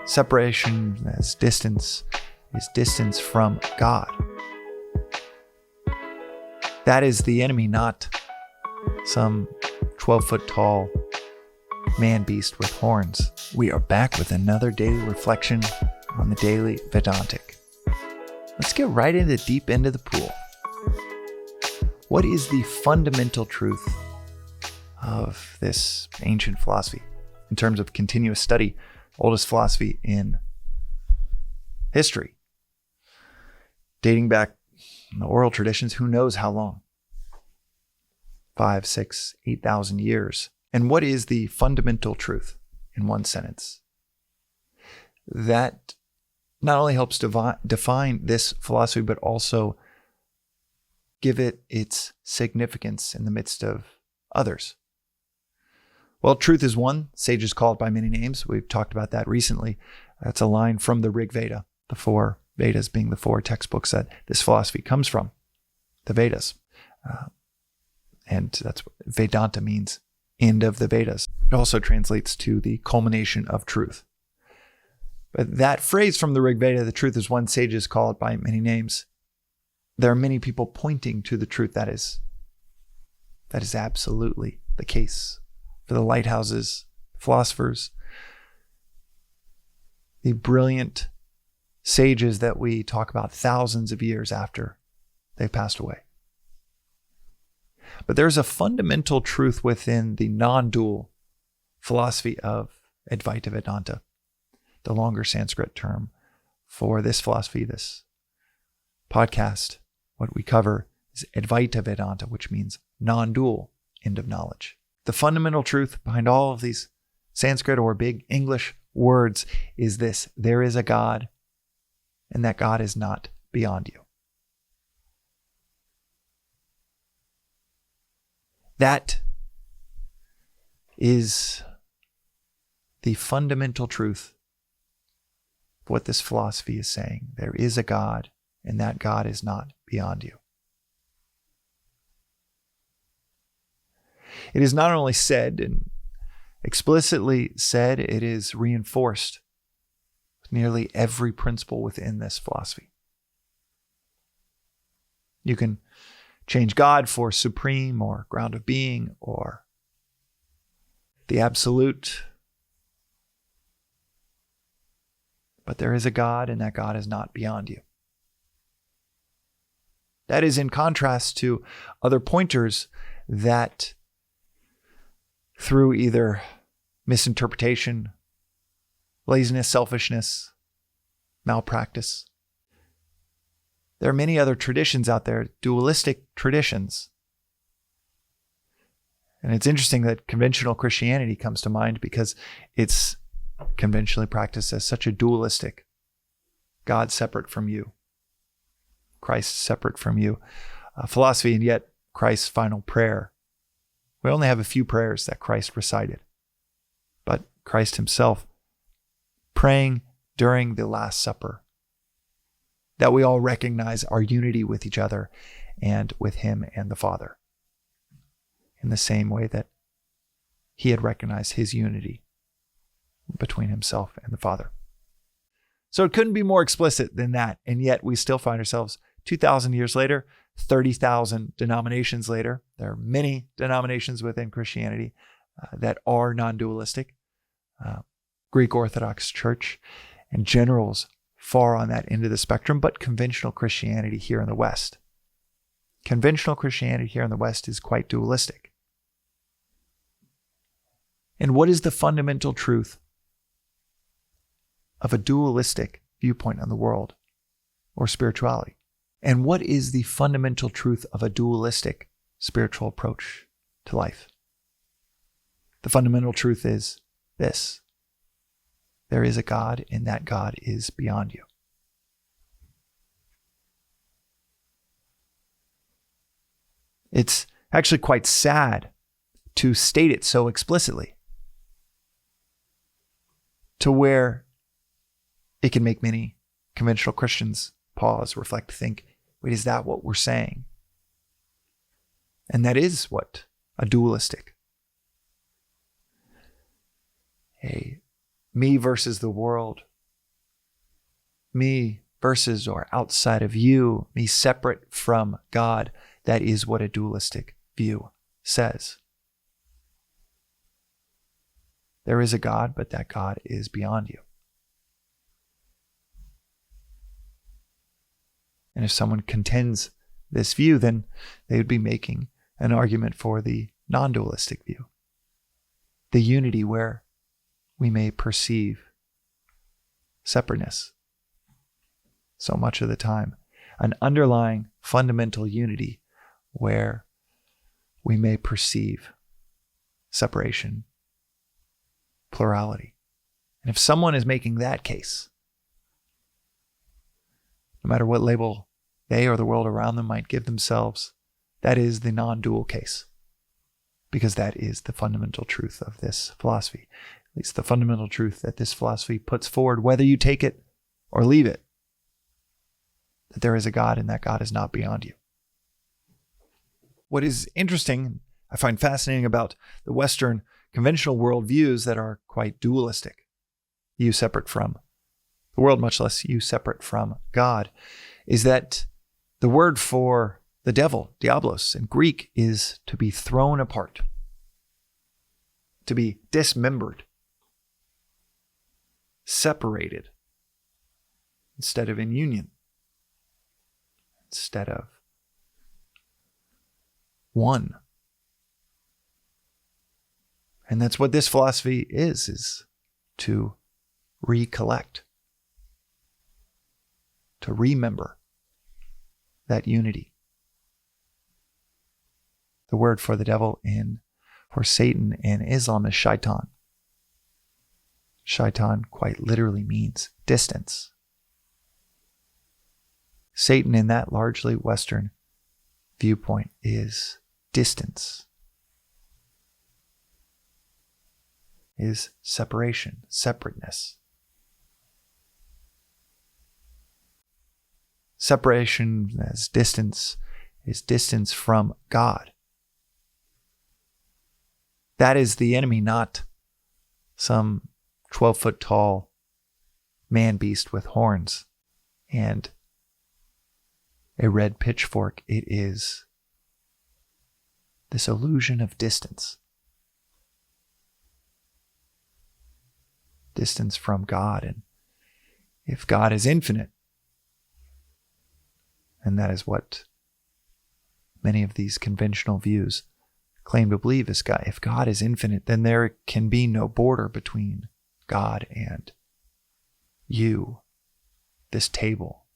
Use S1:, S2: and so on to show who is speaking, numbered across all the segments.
S1: Separation as distance is distance from God. That is the enemy, not some 12-foot tall man-beast with horns. We are back with another daily reflection on the Daily Vedantic. Let's get right into the deep end of the pool. What is the fundamental truth of this ancient philosophy in terms of continuous study? Oldest philosophy in history, dating back in the oral traditions, who knows how long? 5, 6, 8,000 years. And what is the fundamental truth in one sentence? That not only helps define this philosophy, but also give it its significance in the midst of others. Well, truth is one. Sages call it by many names. We've talked about that recently. That's a line from the Rig Veda, the 4 Vedas being the 4 textbooks that this philosophy comes from, the Vedas. And that's what Vedanta means, end of the Vedas. It also translates to the culmination of truth. But that phrase from the Rig Veda, the truth is one, sages call it by many names. There are many people pointing to the truth. That is absolutely the case for the lighthouses, philosophers, the brilliant sages that we talk about thousands of years after they passed away. But there's a fundamental truth within the non-dual philosophy of Advaita Vedanta, the longer Sanskrit term for this philosophy, this podcast. What we cover is Advaita Vedanta, which means non-dual, end of knowledge. The fundamental truth behind all of these Sanskrit or big English words is this: there is a God, and that God is not beyond you. That is the fundamental truth of what this philosophy is saying. There is a God, and that God is not beyond you. It is not only said and explicitly said, it is reinforced with nearly every principle within this philosophy. You can change God for supreme or ground of being or the absolute. But there is a God, and that God is not beyond you. That is in contrast to other pointers that, through either misinterpretation, laziness, selfishness, malpractice. There are many other traditions out there, dualistic traditions. And it's interesting that conventional Christianity comes to mind because it's conventionally practiced as such a dualistic God separate from you, Christ separate from you philosophy, and yet Christ's final prayer. We only have a few prayers that Christ recited, but Christ himself praying during the Last Supper, that we all recognize our unity with each other and with him and the Father, in the same way that he had recognized his unity between himself and the Father. So it couldn't be more explicit than that, and yet we still find ourselves 2,000 years later, 30,000 denominations later. There are many denominations within Christianity that are non-dualistic. Greek Orthodox Church and generals far on that end of the spectrum, but conventional Christianity here in the West. Conventional Christianity here in the West is quite dualistic. And what is the fundamental truth of a dualistic viewpoint on the world or spirituality? And what is the fundamental truth of a dualistic spiritual approach to life? The fundamental truth is this: there is a God, and that God is beyond you. It's actually quite sad to state it so explicitly, to where it can make many conventional Christians pause, reflect, think, wait, is that what we're saying? And that is what a dualistic, a me versus the world me versus or outside of you, me separate from God. That is what a dualistic view says. There is a God, but that God is beyond you. And if someone contends this view, then they would be making an argument for the non-dualistic view, the unity where we may perceive separateness so much of the time, an underlying fundamental unity where we may perceive separation, plurality. And if someone is making that case, no matter what label they or the world around them might give themselves, that is the non-dual case, because that is the fundamental truth of this philosophy, at least the fundamental truth that this philosophy puts forward, whether you take it or leave it, that there is a God and that God is not beyond you. What is interesting, I find fascinating about the Western conventional worldviews that are quite dualistic, you separate from the world, much less you separate from God, is that the word for the devil, diablos, in Greek is to be thrown apart, to be dismembered, separated, instead of in union, instead of one. And that's what this philosophy is to recollect, to remember that unity. The word for the devil for Satan in Islam is shaitan. Shaitan quite literally means distance. Satan in that largely Western viewpoint is distance, is separation, separateness. Separation as distance is distance from God. That is the enemy, not some 12-foot tall man beast with horns and a red pitchfork. It is this illusion of distance. Distance from God. And if God is infinite, and that is what many of these conventional views claim to believe is God. If God is infinite, then there can be no border between God and you, this table.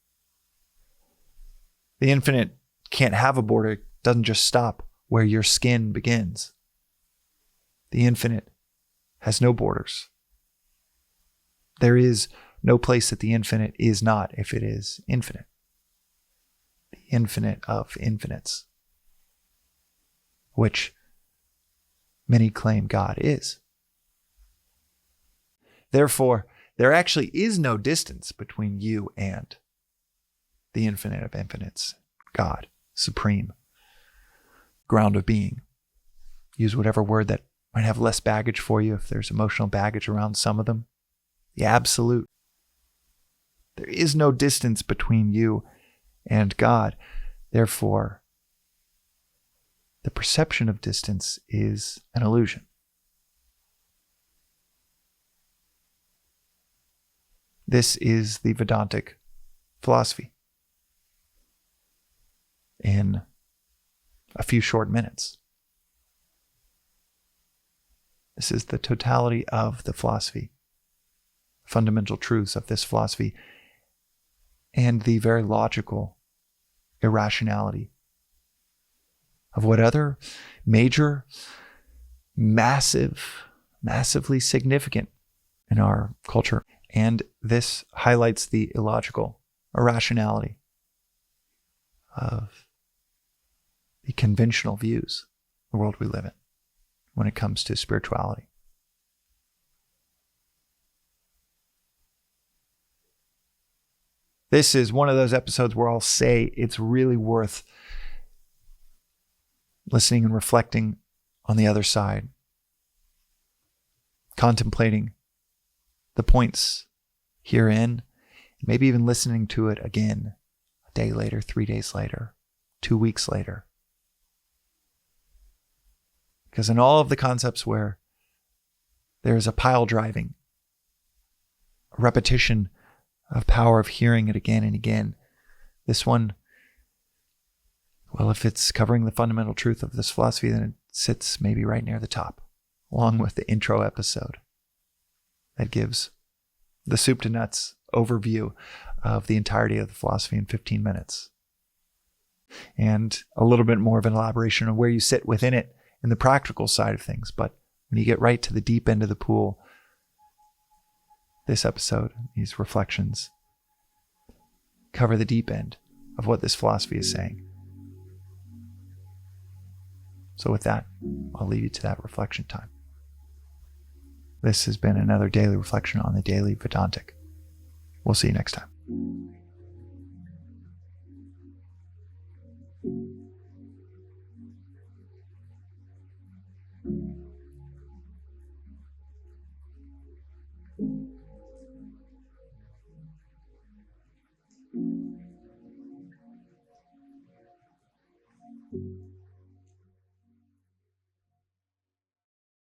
S1: The infinite can't have a border. It doesn't just stop where your skin begins. The infinite has no borders. There is no place that the infinite is not if it is infinite. The infinite of infinites, which many claim God is. Therefore, there actually is no distance between you and the infinite of infinites, God, supreme, ground of being. Use whatever word that might have less baggage for you if there's emotional baggage around some of them. The absolute. There is no distance between you and God. Therefore, the perception of distance is an illusion. This is the Vedantic philosophy in a few short minutes. This is the totality of the philosophy, fundamental truths of this philosophy, and the very logical irrationality of what other major, massively significant in our culture. And this highlights the illogical irrationality of the conventional views, the world we live in, when it comes to spirituality. This is one of those episodes where I'll say it's really worth listening and reflecting on the other side, contemplating the points herein, Maybe even listening to it again a day later, 3 days later, 2 weeks later. Because in all of the concepts where there is a pile driving, a repetition of power of hearing it again and again, this one, well, if it's covering the fundamental truth of this philosophy, then it sits maybe right near the top, along with the intro episode that gives the soup to nuts overview of the entirety of the philosophy in 15 minutes. And a little bit more of an elaboration on where you sit within it in the practical side of things. But when you get right to the deep end of the pool, this episode, these reflections, cover the deep end of what this philosophy is saying. So with that, I'll leave you to that reflection time. This has been another daily reflection on the Daily Vedantic. We'll see you next time.